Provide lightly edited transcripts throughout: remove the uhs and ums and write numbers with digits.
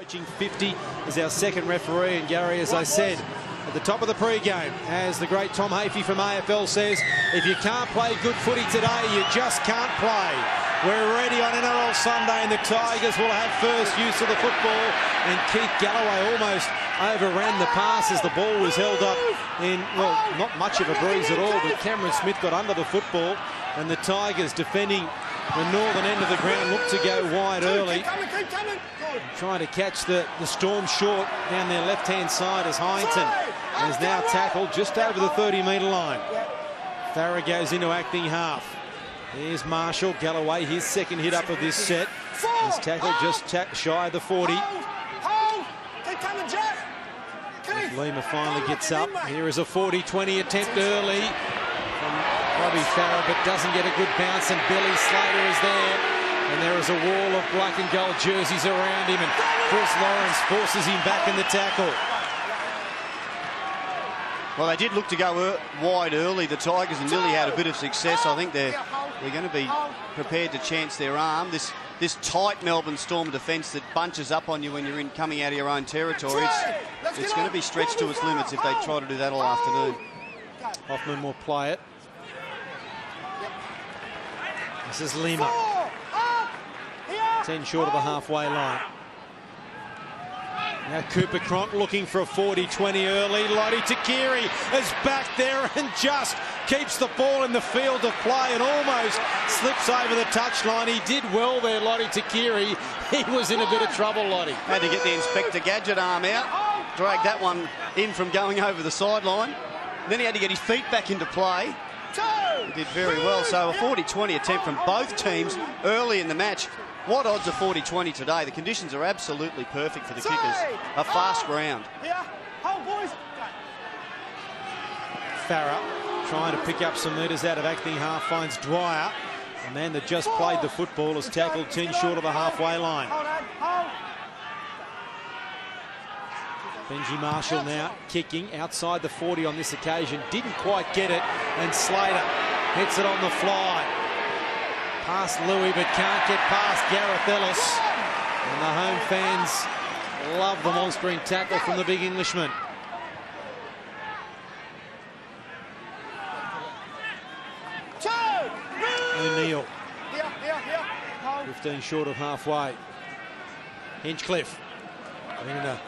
Approaching 50 is our second referee, and Gary, as I said at the top of the pre-game, as the great Tom Hafey from AFL says, if you can't play good footy today, you just can't play. We're ready on NRL Sunday, and the Tigers will have first use of the football, and Keith Galloway almost overran the pass as the ball was held up in, well, not much of a breeze at all, but Cameron Smith got under the football, and the Tigers, defending the northern end of the ground, looked to go wide early, trying to catch the Storm short down their left-hand side, as Heinton is now tackled just over the 30-metre line. Farah goes into acting half. Here's Marshall. Galloway, his second hit up of this set. He's tackled just shy of the 40. Lima finally gets up. Here is a 40-20 attempt early from Robbie Farah, but doesn't get a good bounce, and Billy Slater is there. And there is a wall of black and gold jerseys around him, and Chris Lawrence forces him back in the tackle. Well, they did look to go wide early, the Tigers, and nearly had a bit of success. I think they're going to be prepared to chance their arm. This tight Melbourne Storm defence that bunches up on you when you're coming out of your own territory, it's going to be stretched to its limits if they try to do that all afternoon. Hoffman will play it. This is Lima. 10 short of the halfway line. Now Cooper Cronk looking for a 40-20 early. Lottie Takiri is back there and just keeps the ball in the field of play and almost slips over the touchline. He did well there, Lottie Takiri. He was in a bit of trouble, Lottie. Had to get the Inspector Gadget arm out. Dragged that one in from going over the sideline. Then he had to get his feet back into play. He did very well. So a 40-20 attempt from both teams early in the match. What odds are 40-20 today? The conditions are absolutely perfect for the kickers. A fast ground. Farah trying to pick up some metres out of acting half, finds Dwyer. The man that just played the football is tackled 10 short of the halfway line. Benji Marshall now kicking outside the 40 on this occasion. Didn't quite get it, and Slater hits it on the fly. Past Louis, but can't get past Gareth Ellis. And the home fans love the monstering tackle from the big Englishman. O'Neill. 15 short of halfway. Hinchcliffe in a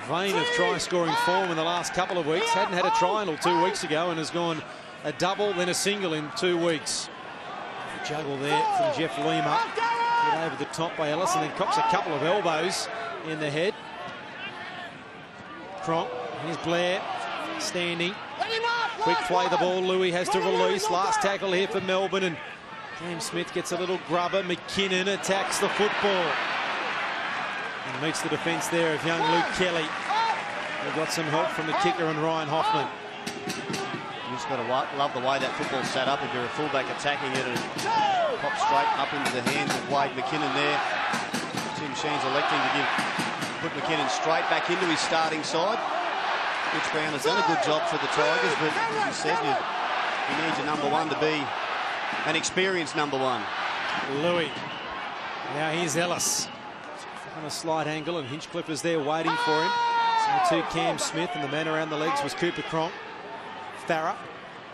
vein of try-scoring form in the last couple of weeks. Hadn't had a try until 2 weeks ago and has gone a double, then a single in 2 weeks. Juggle there from Jeff Lima. Hit over the top by Ellis, and then cops a couple of elbows in the head. Cronk, here's Blair, standing. Quick play the ball, Louis has to release. Last tackle here for Melbourne, and James Smith gets a little grubber. McKinnon attacks the football. And meets the defence there of young Luke Kelly. We've got some help from the kicker and Ryan Hoffman. You just got to love the way that football's set up. If you're a fullback attacking it, and pop straight up into the hands of Wade McKinnon there. Tim Sheens electing to put McKinnon straight back into his starting side. Mitch Brown has done a good job for the Tigers, but as you said, you need your number one to be an experienced number one. Louis. Now here's Ellis on a slight angle, and Hinchcliffe is there waiting for him. So to Cam Smith, and the man around the legs was Cooper Cronk. Farah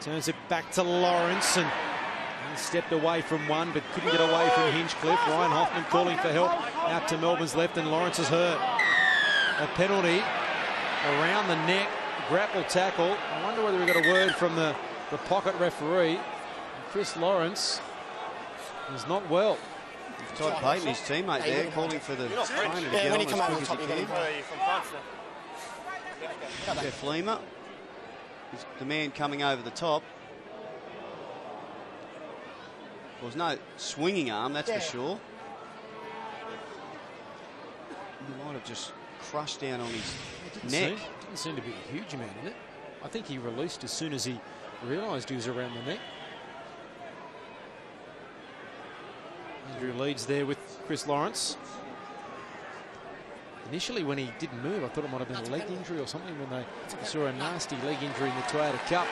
turns it back to Lawrence, and he stepped away from one but couldn't get away from Hinchcliffe. Ryan Hoffman calling for help out to Melbourne's left, and Lawrence is hurt. A penalty around the neck, grapple tackle. I wonder whether we got a word from the pocket referee. Chris Lawrence is not well. Todd Payton, his teammate there, calling for the trainer to get on as quick as he can. Jeff Lima. He's the man coming over the top. There was no swinging arm, that's for sure. He might have just crushed down on his neck. Didn't seem to be a huge amount in it. I think he released as soon as he realised he was around the neck. Andrew leads there with Chris Lawrence. Initially, when he didn't move, I thought it might have been a leg injury or something when they saw a nasty leg injury in the Toyota Cup.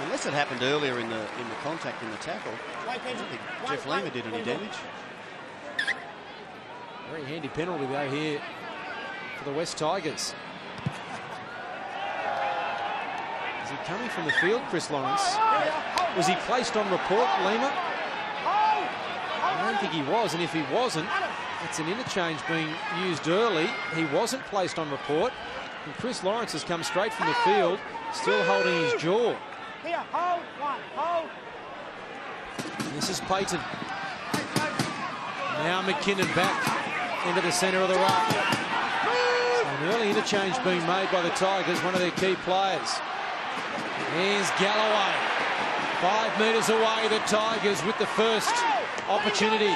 Unless it happened earlier in the contact in the tackle. I don't think Jeff Lima did any damage. Very handy penalty though here for the West Tigers. Is he coming from the field, Chris Lawrence? Was he placed on report, Lima? I don't think he was, and if he wasn't, it's an interchange being used early. He wasn't placed on report, and Chris Lawrence has come straight from the field, still holding his jaw. Here, hold, one, hold. And this is Payton. Now McKinnon back into the centre of the ruck. So an early interchange being made by the Tigers, one of their key players. Here's Galloway. 5 metres away, the Tigers with the first opportunity.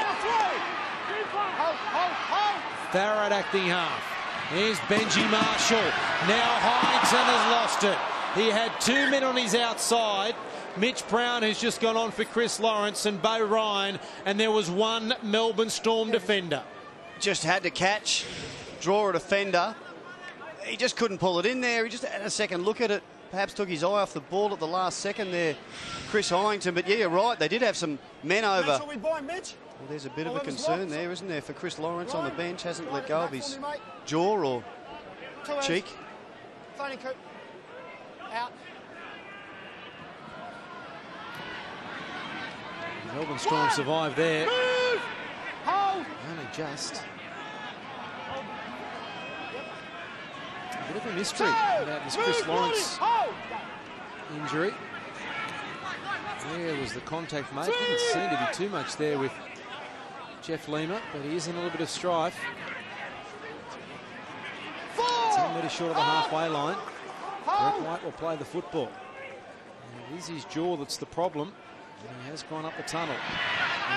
Farrad acting half. Here's Benji Marshall. Now Heinsohn has lost it. He had 2 men on his outside. Mitch Brown, who's just gone on for Chris Lawrence, and Bo Ryan, and there was one Melbourne Storm defender. Just had to catch, draw a defender. He just couldn't pull it in there. He just had a second look at it. Perhaps took his eye off the ball at the last second there, Chris Hyington. But yeah, you're right. They did have some men over. Make sure we buy Mitch. Well, there's a bit of a concern there, isn't there, for Chris Lawrence on the bench. Hasn't let go of his jaw or cheek. Funny Coop. Out. Melbourne Storm survived there. Move! Hold! Only just. A bit of a mystery about this Chris Lawrence injury. Where was the contact made? Didn't seem to be too much there with Jeff Lima, but he is in a little bit of strife. 10 metres short of the halfway line. Brett White will play the football. And it is his jaw that's the problem. And he has gone up the tunnel.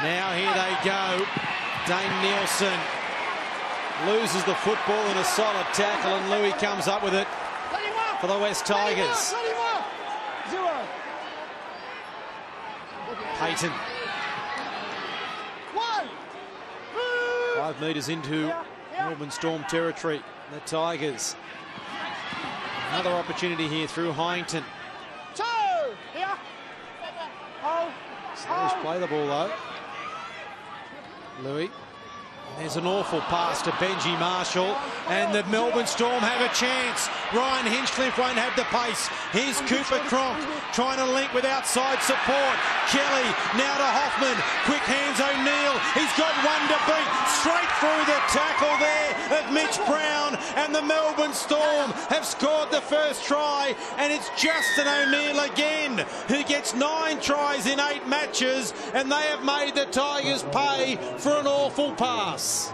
Now here they go. Dane Nielsen loses the football in a solid tackle, and Louis comes up with it for the West Tigers. Payton. 5 metres into Melbourne Storm territory. The Tigers. Another opportunity here through Hyington. Slash play the ball though. Louis. There's an awful pass to Benji Marshall, and the Melbourne Storm have a chance. Ryan Hinchcliffe won't have the pace. Here's Cooper Cronk trying to link with outside support. Kelly now to Hoffman. Quick hands O'Neill. He's got one to beat. Straight through the tackle there of Mitch Brown, and the Melbourne Storm have scored the first try, and it's Justin O'Neill again who gets 9 tries in 8 matches, and they have made the Tigers pay for an awful pass.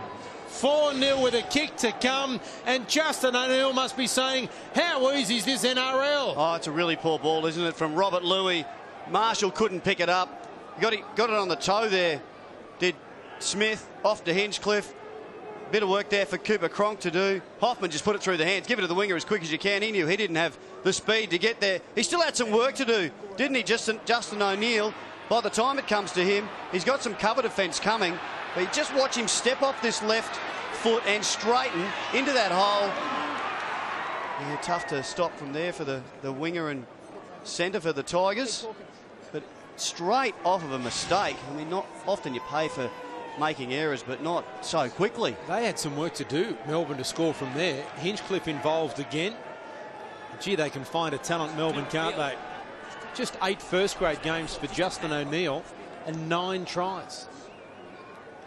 4-0 with a kick to come, and Justin O'Neill must be saying, how easy is this NRL? Oh, it's a really poor ball, isn't it, from Robert Louis. Marshall couldn't pick it up. Got it on the toe there, did Smith. Off to Hinchcliffe. Bit of work there for Cooper Cronk to do. Hoffman just put it through the hands. Give it to the winger as quick as you can. He knew he didn't have the speed to get there. He still had some work to do, didn't he, Justin O'Neill? By the time it comes to him, he's got some cover defence coming. But you just watch him step off this left foot and straighten into that hole. Yeah, tough to stop from there for the winger and centre for the Tigers. But straight off of a mistake. I mean, not often you pay for making errors, but not so quickly. They had some work to do, Melbourne, to score from there. Hinchcliffe involved again. Gee, they can find a talent, Melbourne, can't they? Just 8 first-grade games for Justin O'Neill and 9 tries.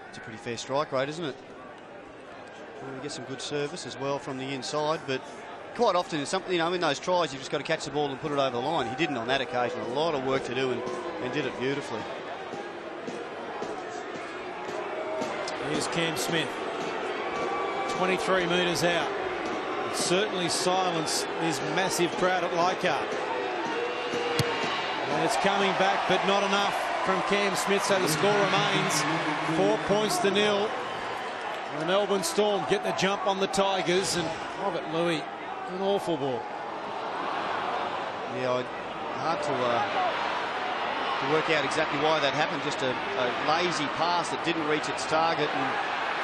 It's a pretty fair strike rate, isn't it? We get some good service as well from the inside, but quite often, in those tries, you've just got to catch the ball and put it over the line. He didn't on that occasion. A lot of work to do and did it beautifully. Here's Cam Smith. 23 metres out. It certainly silenced this massive crowd at Leichhardt. And it's coming back, but not enough from Cam Smith, so the score remains 4 points to 0. The Melbourne Storm get the jump on the Tigers, and Robert Louis, an awful ball. Yeah, hard to work out exactly why that happened. Just a lazy pass that didn't reach its target, and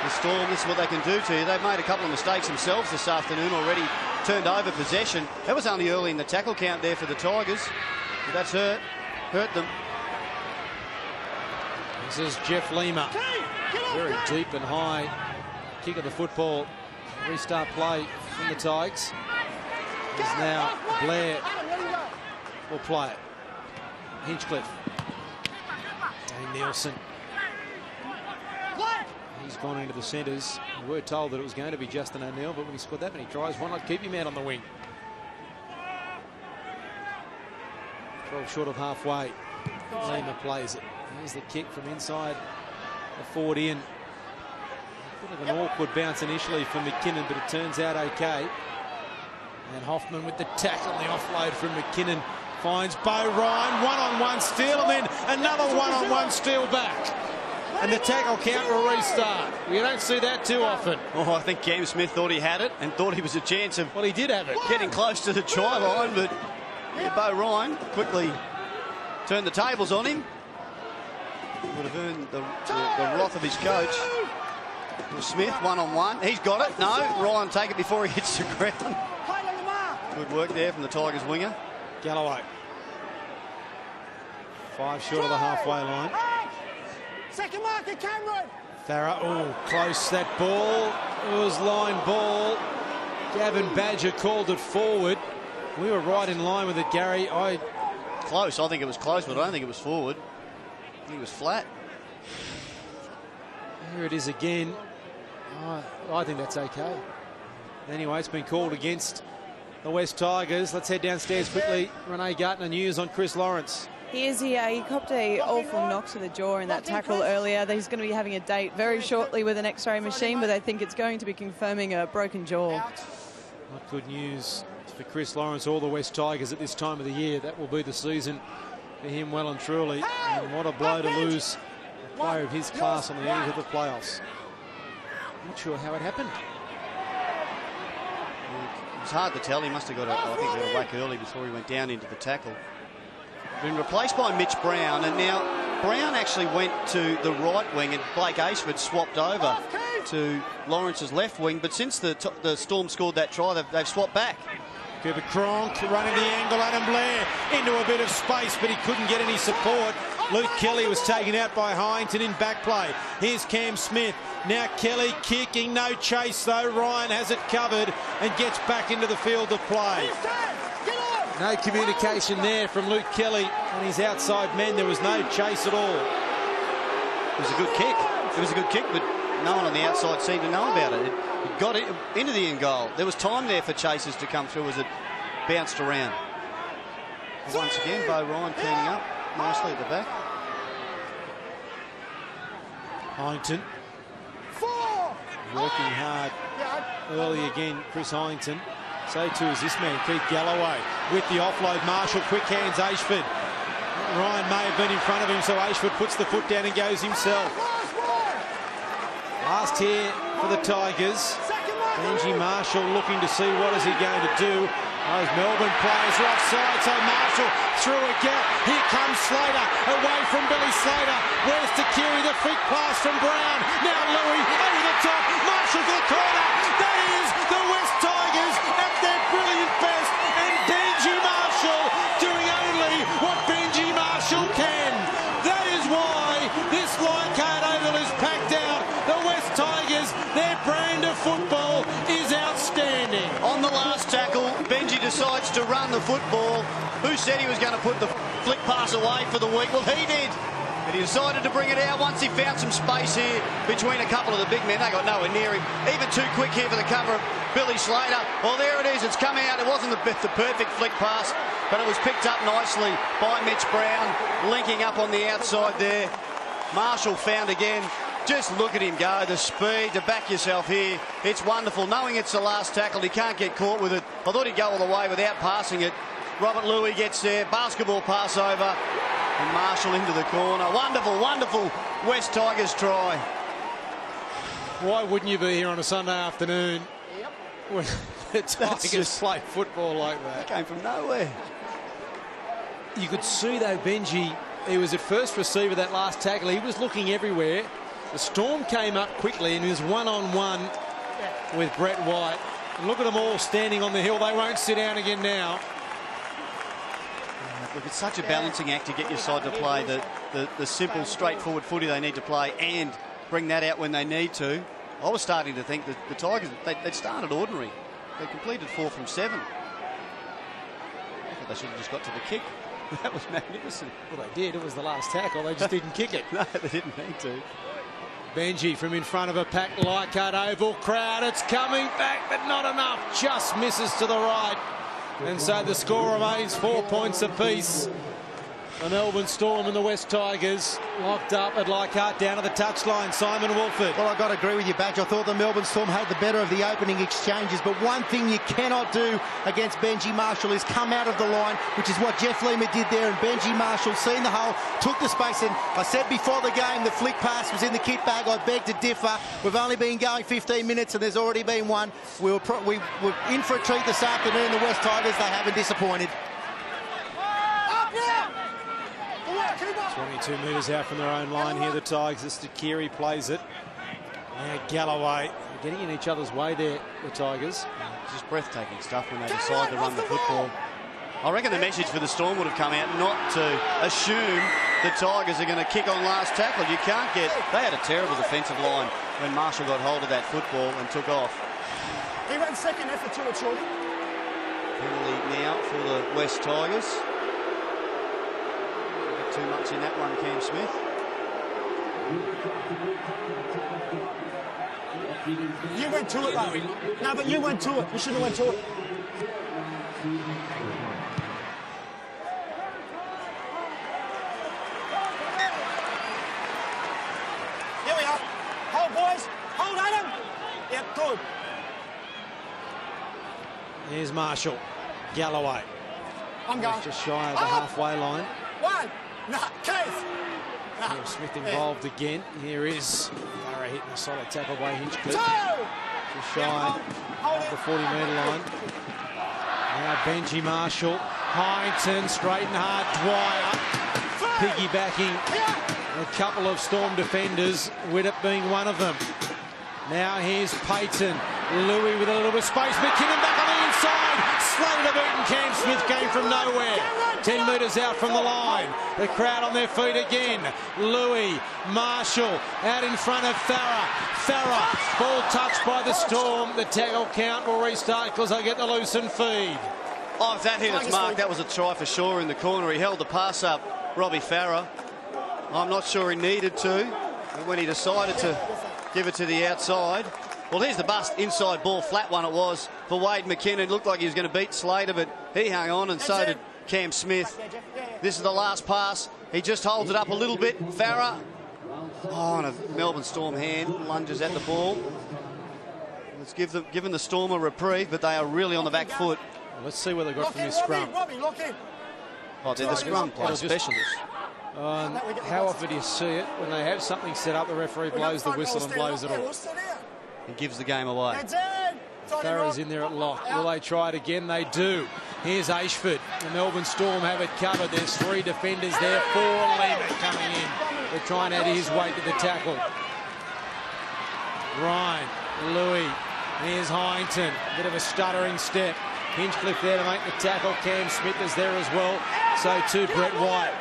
the Storm, this is what they can do to you. They've made a couple of mistakes themselves this afternoon already, turned over possession. That was only early in the tackle count there for the Tigers. But that's hurt them. This is Jeff Lima. Very deep and high kick of the football. Restart play from the Tigers. Is now Blair will play it. Hinchcliffe. Dane Nielsen. He's gone into the centres. We were told that it was going to be Justin O'Neill, but when he scored that many tries, why not keep him out on the wing? 12 short of halfway. Lima plays it. Here's the kick from inside the 40 in. A bit of an awkward bounce initially from McKinnon, but it turns out okay. And Hoffman with the tackle, the offload from McKinnon finds Bo Ryan. One-on-one steal, and then another one-on-one steal back. And the tackle count will restart. We don't see that too often. Oh, I think Cam Smith thought he had it and thought he was a chance of... Well, he did have it. Getting close to the try line, but yeah, Bo Ryan quickly turned the tables on him. Would have earned the wrath of his coach. Smith, one-on-one. He's got it. No, Ryan take it before he hits the ground. Good work there from the Tigers winger. Galloway. 5 short of the halfway line. Second marker, Cameron. Farah, oh, close that ball. It was line ball. Gavin Badger called it forward. We were right in line with it, Gary. Close. I think it was close, but I don't think it was forward. I think it was flat. Here it is again. I think that's okay. Anyway, it's been called against the West Tigers. Let's head downstairs quickly. Renee Gartner news on Chris Lawrence. He is here. He copped a awful knock to the jaw in that tackle earlier. He's going to be having a date very shortly with an X-ray machine, but I think it's going to be confirming a broken jaw. Not good news for Chris Lawrence or the West Tigers at this time of the year. That will be the season for him well and truly. And what a blow to lose a player of his class on the eve of the playoffs. Not sure how it happened. It was hard to tell. He must have got a whack early before he went down into the tackle. Been replaced by Mitch Brown, and now Brown actually went to the right wing and Blake Aceford swapped over to Lawrence's left wing, but since the Storm scored that try, they've swapped back. Cooper Cronk running the angle. Adam Blair into a bit of space, but he couldn't get any support. Luke Kelly was taken out by Heinton in back play. Here's Cam Smith. Now Kelly kicking. No chase though. Ryan has it covered and gets back into the field of play. No communication there from Luke Kelly and his outside men. There was no chase at all. It was a good kick. It was a good kick, but no one on the outside seemed to know about it. It got it into the end goal. There was time there for chasers to come through as it bounced around. And once again, Bo Ryan cleaning up nicely at the back. Heinton working hard early again, Chris Heinton. So too is this man, Keith Galloway, with the offload. Marshall, quick hands, Ashford. Ryan may have been in front of him, so Ashford puts the foot down and goes himself. Last here for the Tigers. Benji Marshall looking to see what is he going to do. Those Melbourne players are offside, so Marshall through a gap. Here comes Slater, away from Billy Slater. Where's Takiri, the flick pass from Brown. Now Louis over the top. Marshall for the corner. That is the West Tigers at their brilliant best. And Benji Marshall doing only what Benji Marshall can. That is why this Leichhardt Oval is packed out. The West Tigers, their brand of football is outstanding. On the last tackle, Benji decides to run the football. Who said he was going to put the flick pass away for the week? Well, he did. But he decided to bring it out once he found some space here between a couple of the big men. They got nowhere near him. Even too quick here for the cover of Billy Slater. Well, there it is. It's come out. It wasn't the perfect flick pass, but it was picked up nicely by Mitch Brown, linking up on the outside there. Marshall found again. Just look at him go, the speed to back yourself here. It's wonderful. Knowing it's the last tackle, he can't get caught with it. I thought he'd go all the way without passing it. Robert Louis gets there, basketball pass over, and Marshall into the corner. Wonderful, wonderful West Tigers try. Why wouldn't you be here on a Sunday afternoon when the Tigers play football like that? That came from nowhere. You could see though, Benji, he was at first receiver that last tackle. He was looking everywhere. The Storm came up quickly and he was one-on-one with Brett White. And look at them all standing on the hill. They won't sit down again now. Look, it's such a balancing act to get your side to play the simple, straightforward footy they need to play and bring that out when they need to. I was starting to think that the Tigers, they'd started ordinary. They completed 4 from 7. I thought they should have just got to the kick. That was magnificent. Well, they did. It was the last tackle. They just didn't kick it. No, they didn't need to. Benji from in front of a packed Leichhardt oval crowd. It's coming back, but not enough. Just misses to the right. And so the score remains 4 points apiece. The Melbourne Storm and the West Tigers locked up at Leichhardt down to the touchline. Simon Wolford. Well, I've got to agree with you, Badge. I thought the Melbourne Storm had the better of the opening exchanges, but one thing you cannot do against Benji Marshall is come out of the line, which is what Jeff Lima did there, and Benji Marshall, seen the hole, took the space, and I said before the game the flick pass was in the kit bag. I beg to differ. We've only been going 15 minutes and there's already been one. We were in for a treat this afternoon, the West Tigers. They haven't disappointed. 22 metres out from their own line here, the Tigers. Stakiri plays it. Now Galloway. They're getting in each other's way there, the Tigers. It's just breathtaking stuff when they decide to run the football. I reckon the message for the Storm would have come out not to assume the Tigers are going to kick on last tackle. You can't get... They had a terrible defensive line when Marshall got hold of that football and took off. He ran second effort to it, surely. Penalty now for the West Tigers. Too much in that one, Cam Smith. You went to it, though. No, but you went to it. You should have went to it. Here we are. Hold, boys. Hold, Adam. Yep, good. Here's Marshall. Galloway. I'm going. Just shy of the halfway line. One. No, Keith. No. Smith involved again. Here is Farah hitting a solid tackle by Hinchcliffe. Just shy of the 40-metre line. Now Benji Marshall. Hyneton, straight and hard. Dwyer piggybacking a couple of Storm defenders, Widdop being one of them. Now here's Payton. Louis with a little bit of space. McKinnon back on the inside. Slated a beaten. Cam Smith came from nowhere. 10 metres out from the line. The crowd on their feet again. Louis, Marshall out in front of Farah. Farah, ball touched by the Storm. The tackle count will restart because they get the loosen feed. Oh, if that hit its mark, that was a try for sure in the corner. He held the pass up, Robbie Farah. I'm not sure he needed to, but when he decided to give it to the outside. Well, here's the bust. Inside ball, flat one it was for Wade McKinnon. Looked like he was going to beat Slater, but he hung on, and so did Cam Smith. This is the last pass. He just holds it up a little bit. Farah. Oh, and a Melbourne Storm hand lunges at the ball. It's given the Storm a reprieve, but they are really on the back foot. Well, let's see what they got from this scrum. Robbie, lock in. Oh, they're the scrum play specialists. How often do you see it? When they have something set up, the referee blows the whistle and blows it off. He gives the game away. Farah's in there at lock. Will they try it again? They do. Here's Ashford. The Melbourne Storm have it covered. There's 3 defenders there. 4 Lima coming in. They're trying to add his weight to the tackle. Ryan, Louis. Here's Hyneton. Bit of a stuttering step. Hinchcliffe there to make the tackle. Cam Smith is there as well. So too Brett White.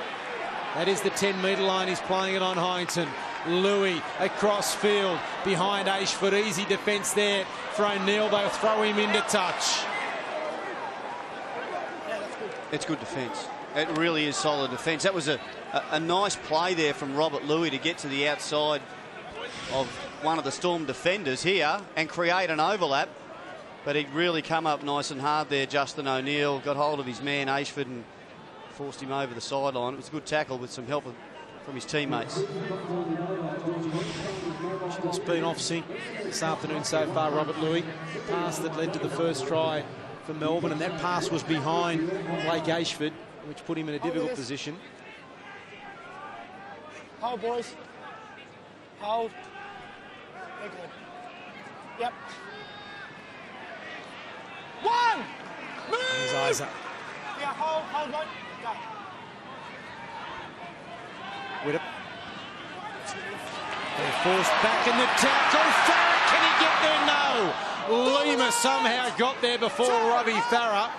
That is the 10-metre line. He's playing it on Hyneton. Louis across field behind Ashford. Easy defence there for O'Neill. They'll throw him into touch. It's good defence. It really is solid defence. That was a nice play there from Robert Louis to get to the outside of one of the Storm defenders here and create an overlap. But he'd really come up nice and hard there, Justin O'Neill. Got hold of his man, Ashford, and forced him over the sideline. It was a good tackle with some help from his teammates. Just been off sync this afternoon so far, Robert Louis. The pass that led to the first try for Melbourne, and that pass was behind Blake Ashford, which put him in a difficult position. Hold, boys. Hold. They're good. Yep. One! Move! His eyes up. Yeah, hold, one. Go. Widdop. They're forced back in the tackle. Farah, can he get there? No. Lima somehow got there before Robbie Farah.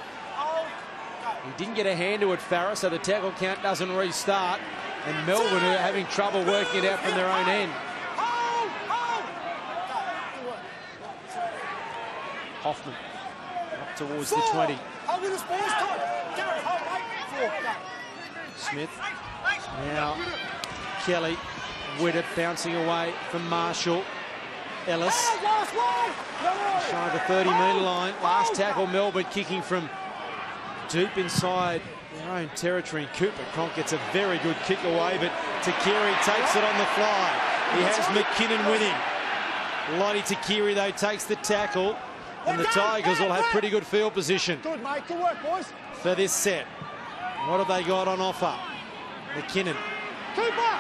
He didn't get a hand to it, Farah, so the tackle count doesn't restart. And Melbourne are having trouble working it out from their own end. Hoffman up towards the 20. Smith. Now Kelly. Widdop bouncing away from Marshall. Ellis. Shy of the 30-metre line. Last tackle, Melbourne kicking from deep inside their own territory. Cooper Cronk gets a very good kick away, but Takiri takes it on the fly. He has McKinnon with him. Lottie Takiri, though, takes the tackle, and the Tigers will have pretty good field position. Good, mate. Good work, boys. For this set. What have they got on offer? McKinnon. Cooper!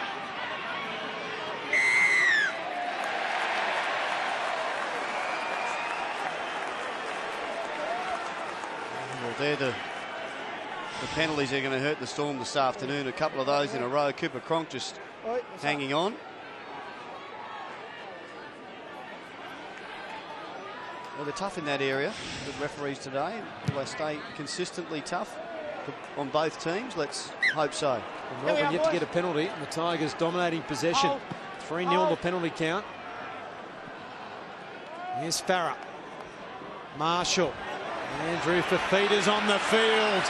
Well, they're the penalties are going to hurt the Storm this afternoon. A couple of those in a row. Cooper Cronk just hanging on. Well, they're tough in that area. Good referees today. Will they stay consistently tough on both teams? Let's hope so. And Melbourne yet to get a penalty. And the Tigers dominating possession. 3-0 the penalty count. Here's Farah. Marshall. Andrew Fafita's on the field.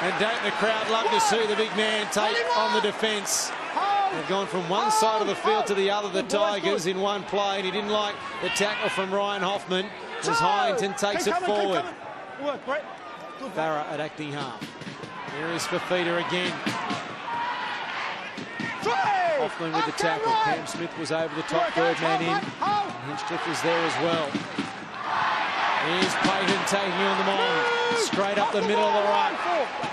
And don't the crowd love to see the big man take on the defence. They've gone from one side of the field to the other, the Tigers, in one play. And he didn't like the tackle from Ryan Hoffman as Hyington takes it forward. Farah at acting half. Here is Fafita again. Hoffman with the tackle. Cam Smith was over the top, third man in. Hinchcliffe was there as well. Here's Payton taking on the Mong. Straight up the middle of the ruck.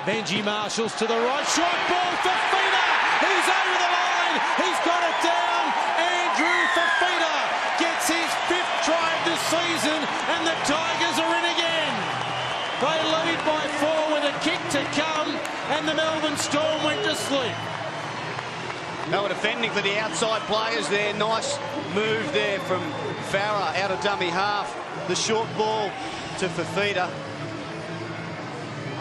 Benji Marshall's to the right. Short ball, Fafita. He's over the line. He's got it down. Andrew Fafita gets his 5th try of the season, and the Tigers are in again. They lead by 4 with a kick to come, and the Melbourne Storm went to sleep. They were defending for the outside players there. Nice move there from Farah out of dummy half. The short ball to Fafita.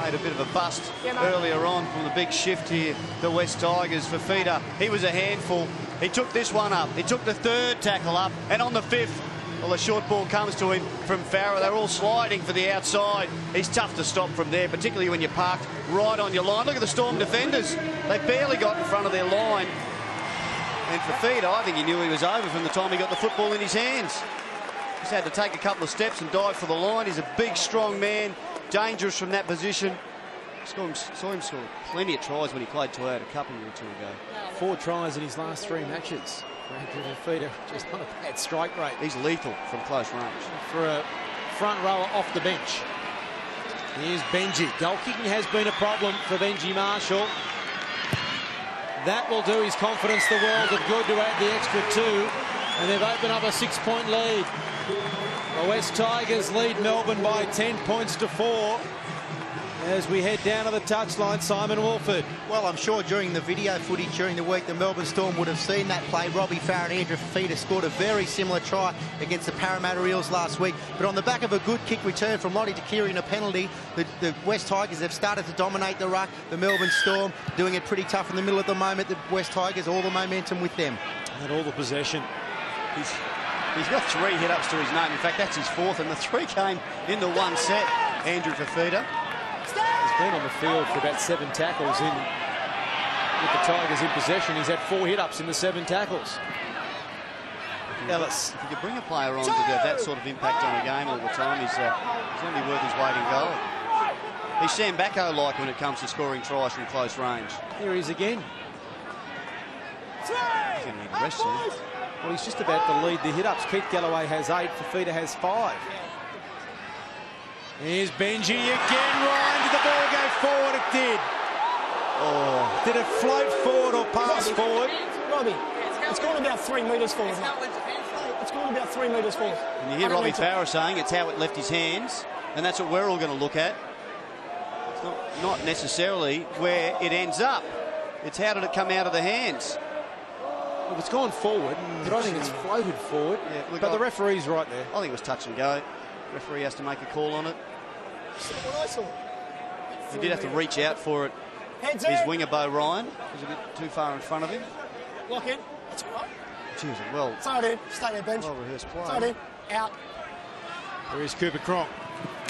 Made a bit of a bust earlier on from the big shift here. The West Tigers. Fafita, he was a handful. He took this one up. He took the 3rd tackle up. And on the 5th, well, the short ball comes to him from Farah. They're all sliding for the outside. He's tough to stop from there, particularly when you're parked right on your line. Look at the Storm defenders. They barely got in front of their line. And Fafita, I think he knew he was over from the time he got the football in his hands. Just had to take a couple of steps and dive for the line. He's a big, strong man, dangerous from that position. Saw him score plenty of tries when he played Toyota a couple or 2 ago. 4 tries in his last 3 matches. Andrew Fafita just on a bad strike rate. He's lethal from close range. For a front rower off the bench. Here's Benji. Goal kicking has been a problem for Benji Marshall. That will do his confidence the world of good to add the extra 2. And they've opened up a 6-point lead. The West Tigers lead Melbourne by 10 points to 4. As we head down to the touchline, Simon Wolford. Well, I'm sure during the video footage during the week, the Melbourne Storm would have seen that play. Robbie Farah and Andrew Fafita scored a very similar try against the Parramatta Eels last week. But on the back of a good kick return from Lottie Takiri and a penalty, the West Tigers have started to dominate the ruck. The Melbourne Storm doing it pretty tough in the middle at the moment. The West Tigers, all the momentum with them. And all the possession. He's got 3 hit-ups to his name. In fact, that's his 4th, and the 3 came in the one set. Andrew Fafita. He's been on the field for about 7 tackles with the Tigers in possession. He's had 4 hit-ups in the 7 tackles. Ellis. If you could bring a player on to have that sort of impact on a game all the time, he's going to be worth his weight in gold. He's Sam Backo-like when it comes to scoring tries from close range. Here he is again. He's going to need a rest soon. Well, he's just about to lead the hit-ups. Keith Galloway has 8, Fafita has 5. Here's Benji again. Ryan, did the ball go forward? It did. Oh. Did it float forward or pass forward? Robbie, it's gone about 3 metres forward, mate. It's gone about 3 metres forward. And you hear Robbie Farah saying it's how it left his hands, and that's what we're all going to look at. It's not necessarily where it ends up. It's how did it come out of the hands. Well, it's gone forward, but I think it's floated forward. Yeah, look, but the referee's right there. I think it was touch and go. Referee has to make a call on it. What I saw. He did have to reach out for it. His winger, Bo Ryan, was a bit too far in front of him. Lock in. That's all right. Jeez, well. Stay there. Stay there, bench. Well rehearsed play. Stay there. Out. There is Cooper Cronk.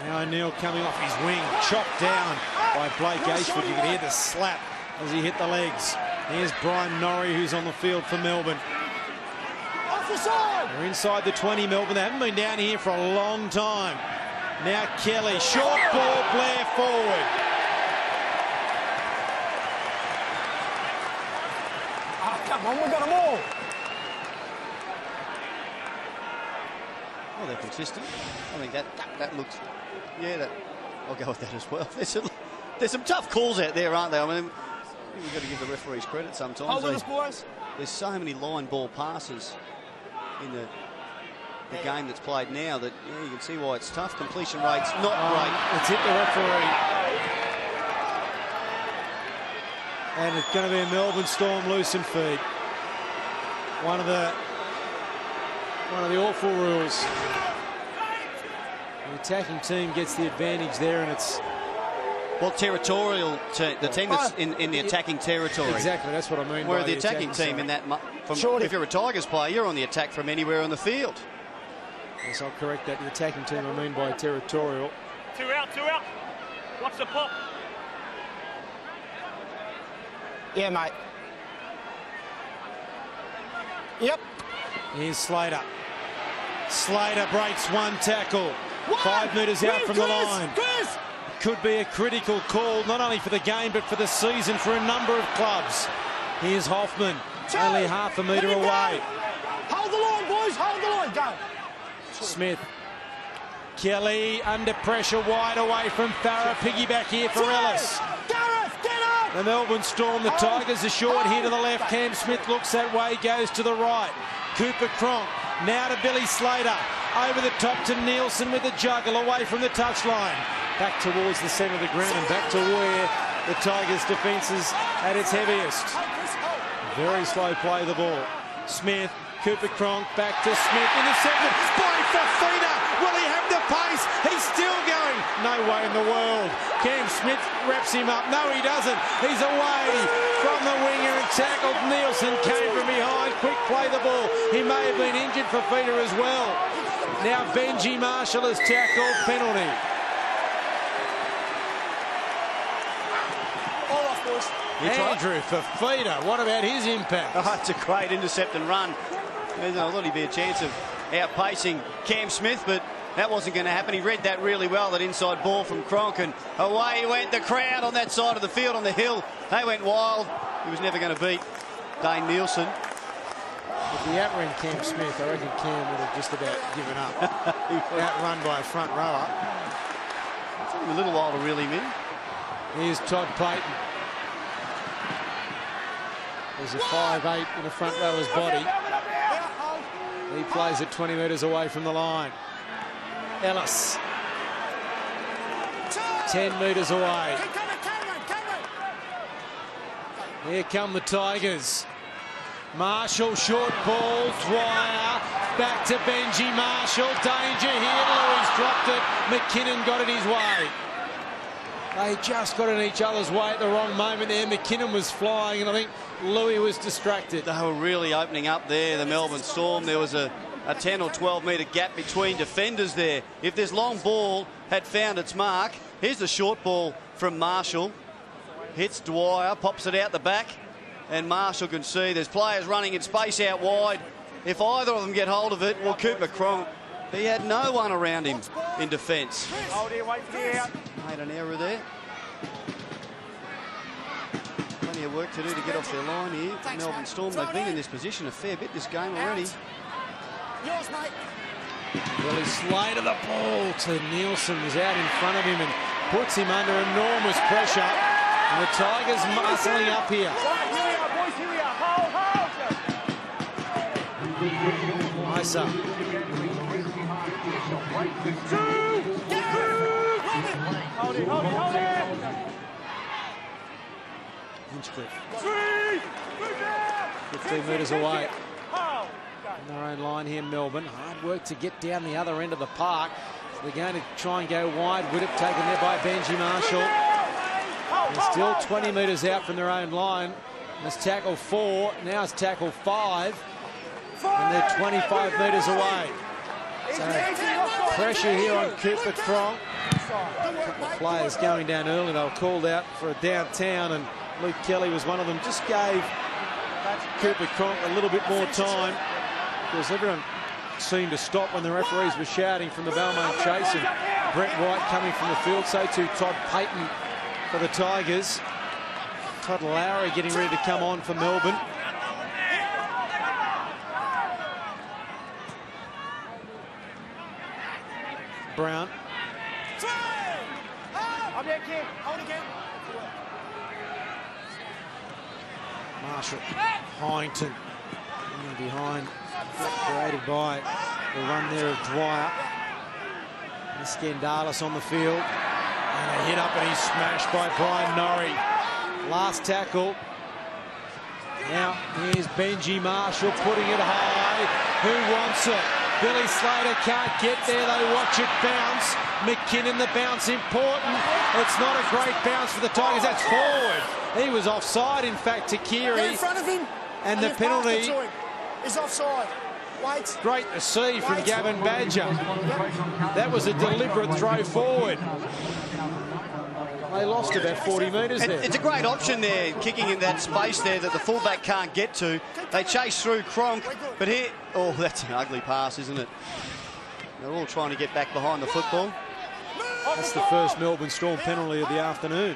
Now O'Neill coming off his wing, chopped down by Blake Ashford. You can hear the slap as he hit the legs. Here's Brian Norrie, who's on the field for Melbourne. They're inside the 20, Melbourne. They haven't been down here for a long time. Now Kelly, short ball, Blair forward. Come on, we got them all. Well, they're consistent. I think that looks... Yeah, I'll go with that as well. There's some tough calls out there, aren't there? I mean, we've got to give the referees credit sometimes. Hold us, boys. There's so many line ball passes in the game that's played now that you can see why it's tough. Completion rates not great. It's hit the referee. And it's going to be a Melbourne Storm loosen feed. One of the awful rules. The attacking team gets the advantage there, and it's... Well, territorial, the team that's in the attacking territory. Exactly, that's what I mean. Where the attacking team in that... if you're a Tigers player, you're on the attack from anywhere on the field. Yes, I'll correct that. The attacking team I mean by territorial. 2 out, 2 out. Watch the pop. Yeah, mate. Yep. Here's Slater. Slater breaks one tackle. 5 metres out from the line. Could be a critical call, not only for the game, but for the season for a number of clubs. Here's Hoffman, only half a metre away. Hold the line, boys. Hold the line. Go. Smith. Kelly under pressure, wide away from Farah. Piggyback here for Ellis. Gareth, get up! The Melbourne Storm, the Tigers are short here to the left. Cam Smith looks that way, goes to the right. Cooper Cronk, now to Billy Slater. Over the top to Nielsen with the juggle, away from the touchline. Back towards the centre of the ground and back to where the Tigers' defence is at its heaviest. Very slow play of the ball. Smith, Cooper Cronk, back to Smith, intercepted by Fafita. Will he have the pace? He's still going. No way in the world. Cam Smith wraps him up. No, he doesn't. He's away from the winger and tackled. Nielsen came from behind. Quick play the ball. He may have been injured, Fafita as well. Now Benji Marshall has tackled. Penalty. Andrew Fafita, what about his impact? Oh, it's a great intercept and run. I thought he'd be a chance of outpacing Cam Smith, but that wasn't going to happen. He read that really well, that inside ball from Cronk, and away went the crowd on that side of the field on the hill. They went wild. He was never going to beat Dane Nielsen. If he outran Cam Smith, I reckon Cam would have just about given up. Outrun by a front rower. It took him a little while to reel him in. Here's Todd Payton. There's a 5'8" in the front rower's body. He plays it 20 metres away from the line. Ellis. 10 metres away. Here come the Tigers. Marshall, short ball, Dwyer, back to Benji Marshall, danger here, Louis dropped it, McKinnon got it his way. They just got in each other's way at the wrong moment there. McKinnon was flying and I think Louis was distracted. They were really opening up there, the Melbourne Storm. There was a 10 or 12 metre gap between defenders there. If this long ball had found its mark, here's the short ball from Marshall. Hits Dwyer, pops it out the back, and Marshall can see there's players running in space out wide. If either of them get hold of it, well, Cooper Cronk, he had no one around him in defence. Hold here, wait for the out. Made an error there. Plenty of work to do to get off their line here. Melbourne Storm, they've been in this position a fair bit this game already. Yours, mate. Billy Slater, the ball to Nielsen, was out in front of him and puts him under enormous pressure. And the Tigers muscling up here. Right, here we are, boys, here we are. Hold. Isa. Hold it, hold it, hold it. Hinchcliffe. 15 metres away. Hold. On their own line here, Melbourne. Hard work to get down the other end of the park. So they're going to try and go wide. Widdop taken there by Benji Marshall. They're still 20 metres out from their own line. It's tackle 4. Now it's tackle 5. And they're 25 metres away. So pressure here on Cooper Cronk. A couple of players going down early. They were called out for a downtown, and Luke Kelly was one of them. Just gave Cooper Cronk a little bit more time, because everyone seemed to stop when the referees were shouting from the Balmain chase, and Brett White coming from the field. So too Todd Payton for the Tigers. Todd Lowry getting ready to come on for Melbourne. Brown. Marshall. Hyington. In behind. Created by the run there of Dwyer. Scandalis on the field. And a hit up, and he's smashed by Brian Norrie. Last tackle. Now here's Benji Marshall putting it high. Who wants it? Billy Slater can't get there. They watch it bounce. McKinnon, the bounce important. It's not a great bounce for the Tigers. That's forward. He was offside, in fact, to Keary. In front of him. And the penalty is offside. Wait. Great to see from Gavin Badger. That was a deliberate throw forward. They lost about 40 metres there. It's a great option there, kicking in that space there that the fullback can't get to. They chase through Cronk, but here... Oh, that's an ugly pass, isn't it? They're all trying to get back behind the football. That's the first Melbourne Storm penalty of the afternoon.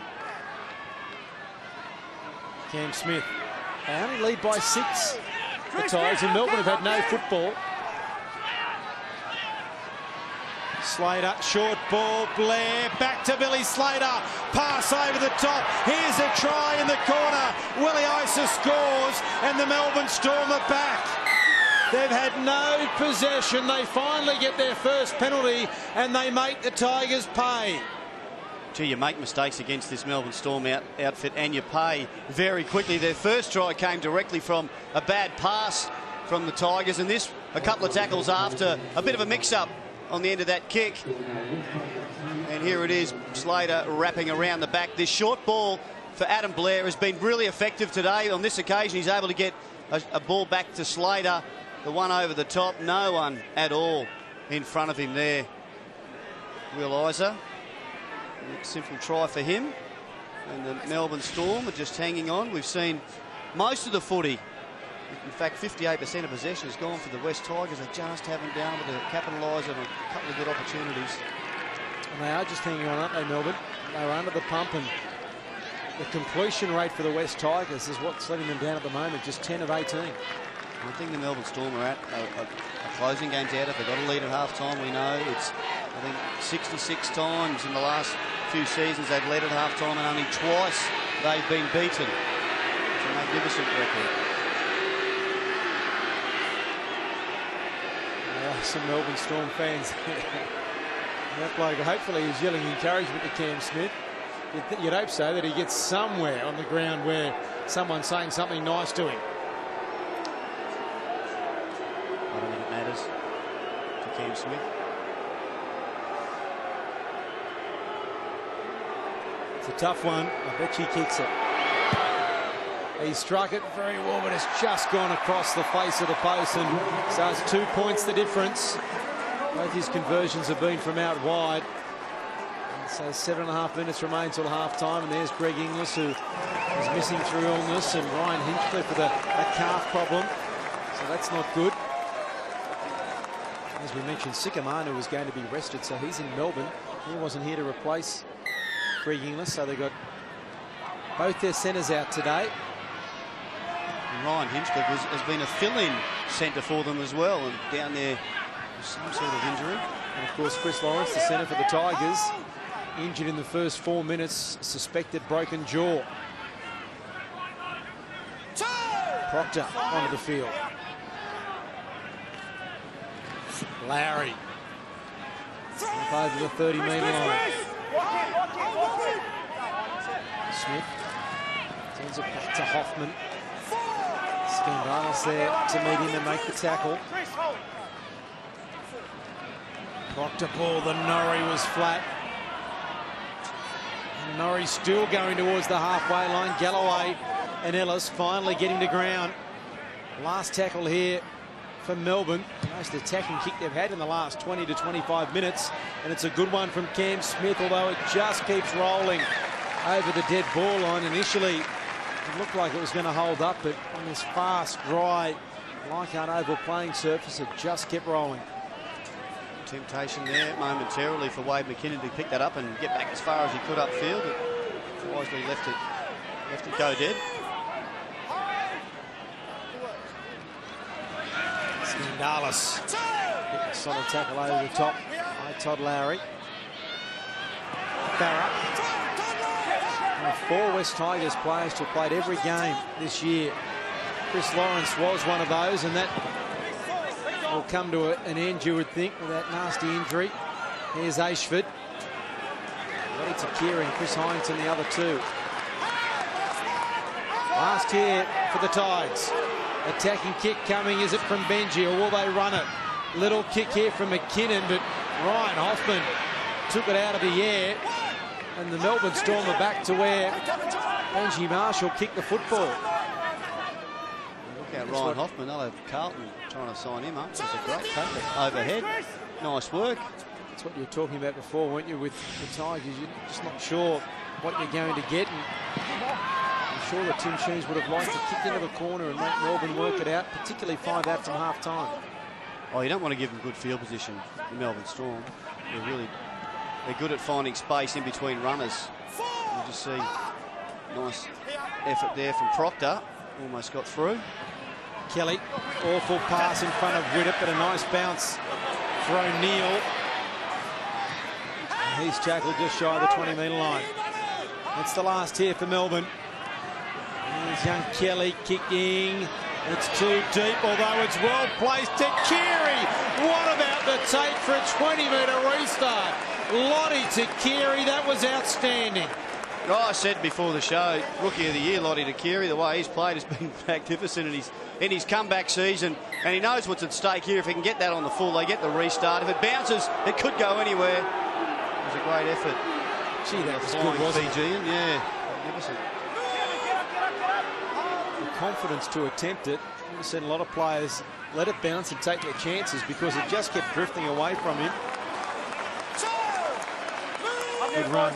Cam Smith. They only lead by 6. The Tigers in Melbourne have had no football. Slater, short ball, Blair, back to Billy Slater, pass over the top, here's a try in the corner, Willie Isa scores, and the Melbourne Storm are back. They've had no possession, they finally get their first penalty, and they make the Tigers pay. Gee, you make mistakes against this Melbourne Storm outfit, and you pay very quickly. Their first try came directly from a bad pass from the Tigers, and this a couple of tackles after a bit of a mix-up on the end of that kick. And here it is, Slater wrapping around the back. This short ball for Adam Blair has been really effective today. On this occasion, he's able to get a ball back to Slater. The one over the top, no one at all in front of him there. Will Isa. Simple try for him. And the Melbourne Storm are just hanging on. We've seen most of the footy. In fact, 58% of possession has gone for the West Tigers. They just haven't been able to capitalise on a couple of good opportunities. And they are just hanging on, aren't they, Melbourne? They were under the pump, and the completion rate for the West Tigers is what's letting them down at the moment, just 10 of 18. I think the Melbourne Storm are closing games out. If they've got a lead at half-time, we know it's, I think, 66 times in the last few seasons they've led at half-time, and only twice they've been beaten. It's a magnificent record. Some Melbourne Storm fans. That bloke, hopefully he's yelling encouragement to Cam Smith. You'd hope so, that he gets somewhere on the ground where someone's saying something nice to him. I don't think it matters to Cam Smith. It's a tough one. I bet she kicks it. He struck it very well, but it's just gone across the face of the post, and so it's 2 points the difference. Both his conversions have been from out wide. And so 7.5 minutes remain till half-time, and there's Greg Inglis, who is missing through illness, and Ryan Hinchcliffe with a calf problem. So that's not good. As we mentioned, Sikamanu was going to be rested, so he's in Melbourne. He wasn't here to replace Greg Inglis, so they got both their centres out today. And Ryan Hinchcliffe has been a fill-in centre for them as well, and down there with some sort of injury. And of course, Chris Lawrence, the centre for the Tigers, injured in the first 4 minutes, suspected broken jaw. Proctor onto the field. Lowry up over the 30-metre line. Smith sends it back to Hoffman. Scandalis there to meet him and make the tackle. Proctor ball, the Norrie was flat. And Norrie still going towards the halfway line. Galloway and Ellis finally getting to ground. Last tackle here for Melbourne. Most attacking kick they've had in the last 20 to 25 minutes. And it's a good one from Cam Smith, although it just keeps rolling over the dead ball line. Initially, it looked like it was going to hold up, but on this fast, dry Leichhardt oval playing surface, it just kept rolling. Temptation there momentarily for Wade McKinnon to pick that up and get back as far as he could upfield. But wisely left it go dead. Skandalis. Solid tackle over the top by Todd Lowry. Farah. 4 West Tigers players to have played every game this year. Chris Lawrence was one of those, and that will come to an end, you would think, with that nasty injury. Here's Ashford. Ready to Keary and Chris Hyington, the other two. Last here for the Tigers. Attacking kick coming. Is it from Benji, or will they run it? Little kick here from McKinnon, but Ryan Hoffman took it out of the air. And the Melbourne Storm are back to where Benji Marshall kicked the football. Look out Ryan Hoffman. They'll have Carlton trying to sign him up. It's a great tackle overhead. Nice work. That's what you were talking about before, weren't you, with the Tigers? You're just not sure what you're going to get. And I'm sure that Tim Sheens would have liked to kick into the corner and make Melbourne work it out, particularly 5 out from half-time. Oh, you don't want to give them good field position, the Melbourne Storm. They're good at finding space in between runners. You just see nice effort there from Proctor. Almost got through. Kelly, awful pass in front of Widdop, but a nice bounce for O'Neill. He's tackled just shy of the 20-metre line. That's the last here for Melbourne. Here's young Kelly kicking. It's too deep, although it's well placed to Keary. What about the take for a 20-metre restart? Lottie to Keary, that was outstanding. Oh, I said before the show, Rookie of the Year, Lottie to Keary. The way he's played has been magnificent in his comeback season. And he knows what's at stake here. If he can get that on the full, they get the restart. If it bounces, it could go anywhere. It was a great effort. Gee, that was good, wasn't it? Fijian, yeah. Magnificent. The confidence to attempt it. We've seen a lot of players let it bounce and take their chances because it just kept drifting away from him. Good run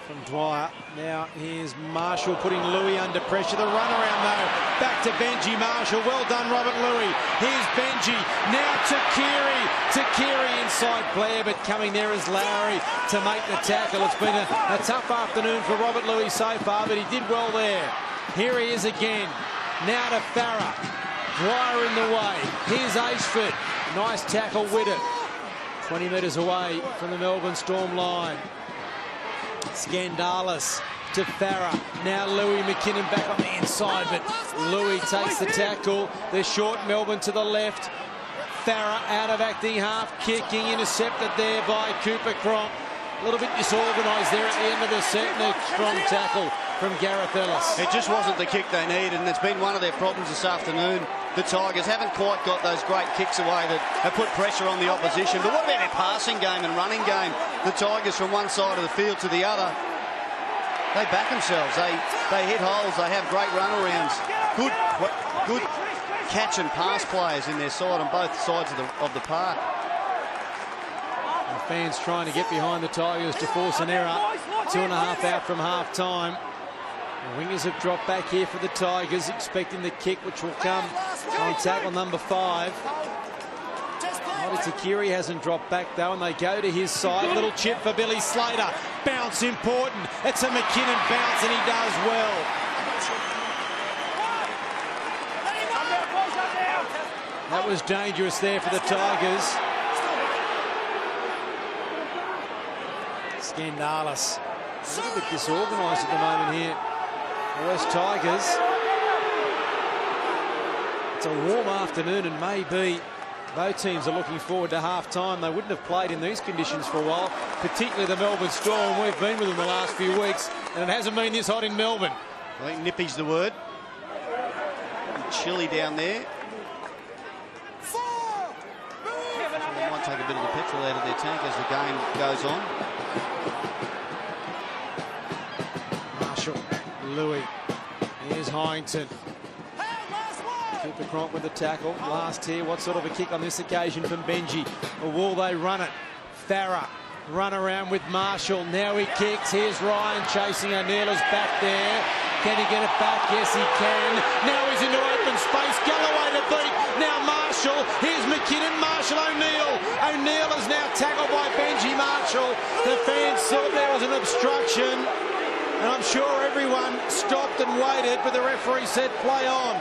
from Dwyer. Now here's Marshall putting Louis under pressure. The run around though, back to Benji Marshall. Well done, Robert Louis. Here's Benji, now to Keary inside Blair, but coming there is Lowry to make the tackle. It's been a tough afternoon for Robert Louis so far, but he did well there. Here he is again. Now to Farah. Dwyer in the way. Here's Ashford. Nice tackle with it. 20 metres away from the Melbourne Storm line. Skandalis to Farah. Now Louis McKinnon back on the inside, but Louis takes the tackle. They're short, Melbourne to the left. Farah out of acting half, kicking, intercepted there by Cooper Cronk. A little bit disorganised there at the end of the set, and a strong tackle from Gareth Ellis. It just wasn't the kick they needed, and it's been one of their problems this afternoon. The Tigers haven't quite got those great kicks away that have put pressure on the opposition. But what about their passing game and running game? The Tigers from one side of the field to the other, they back themselves. They hit holes. They have great runarounds. Good catch and pass players in their side on both sides of the park. The fans trying to get behind the Tigers to force an error. 2.5 out from half-time. The wingers have dropped back here for the Tigers, expecting the kick, which will come on tackle number 5. Takiri hasn't dropped back, though, and they go to his side. Little chip for Billy Slater. Bounce important. It's a McKinnon bounce, and he does well. That was dangerous there for the Tigers. Skandalis. A little bit disorganised at the moment here. The West Tigers. It's a warm afternoon, and maybe both teams are looking forward to half-time. They wouldn't have played in these conditions for a while, particularly the Melbourne Storm. We've been with them the last few weeks, and it hasn't been this hot in Melbourne. I think nippy's the word. Chilly down there. They might take a bit of the petrol out of their tank as the game goes on. Marshall, Louis, here's Hyington. Cooper Cronk with the tackle. Last here, what sort of a kick on this occasion from Benji? Or will they run it? Farah run around with Marshall. Now he kicks. Here's Ryan chasing O'Neill's back there. Can he get it back? Yes, he can. Now he's into open space. Galloway to beat. Now Marshall. Here's McKinnon. Marshall O'Neill. O'Neill is now tackled by Benji Marshall. The fans thought there was an obstruction. And I'm sure everyone stopped and waited, but the referee said play on.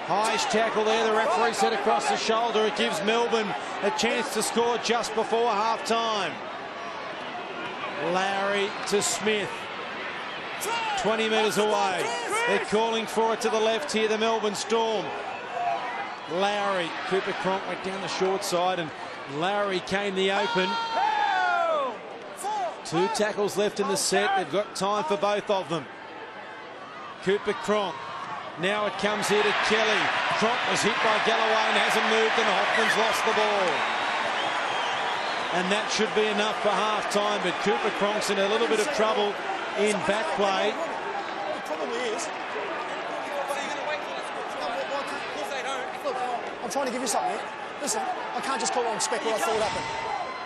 Highest tackle there, the referee said across the shoulder. It gives Melbourne a chance to score just before half-time. Lowry to Smith. 20 metres away. They're calling for it to the left here, the Melbourne Storm. Lowry, Cooper Cronk went down the short side and Lowry came the open. 2 tackles left in the set. They've got time for both of them. Cooper Cronk. Now it comes here to Kelly. Cronk was hit by Galloway and hasn't moved, and Hoffman's lost the ball. And that should be enough for half-time, but Cooper Cronk's in a little bit of trouble in back play. The problem is... I'm trying to give you something here. Listen, I can't just call it on spec what I thought happened.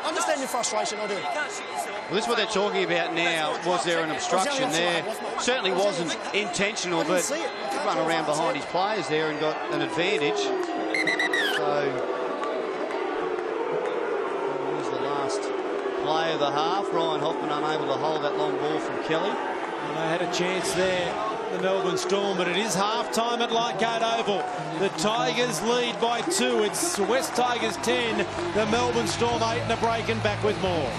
I understand your frustration, I do. Well, this is what they're talking about now. Was there an obstruction there? Certainly wasn't intentional, but he run around behind his players there and got an advantage. So, here's the last play of the half. Ryan Hoffman unable to hold that long ball from Kelly. And they had a chance there, the Melbourne Storm, but it is half-time at Leichhardt Oval. The Tigers lead by 2. It's West Tigers 10, the Melbourne Storm 8 and a break, and back with more.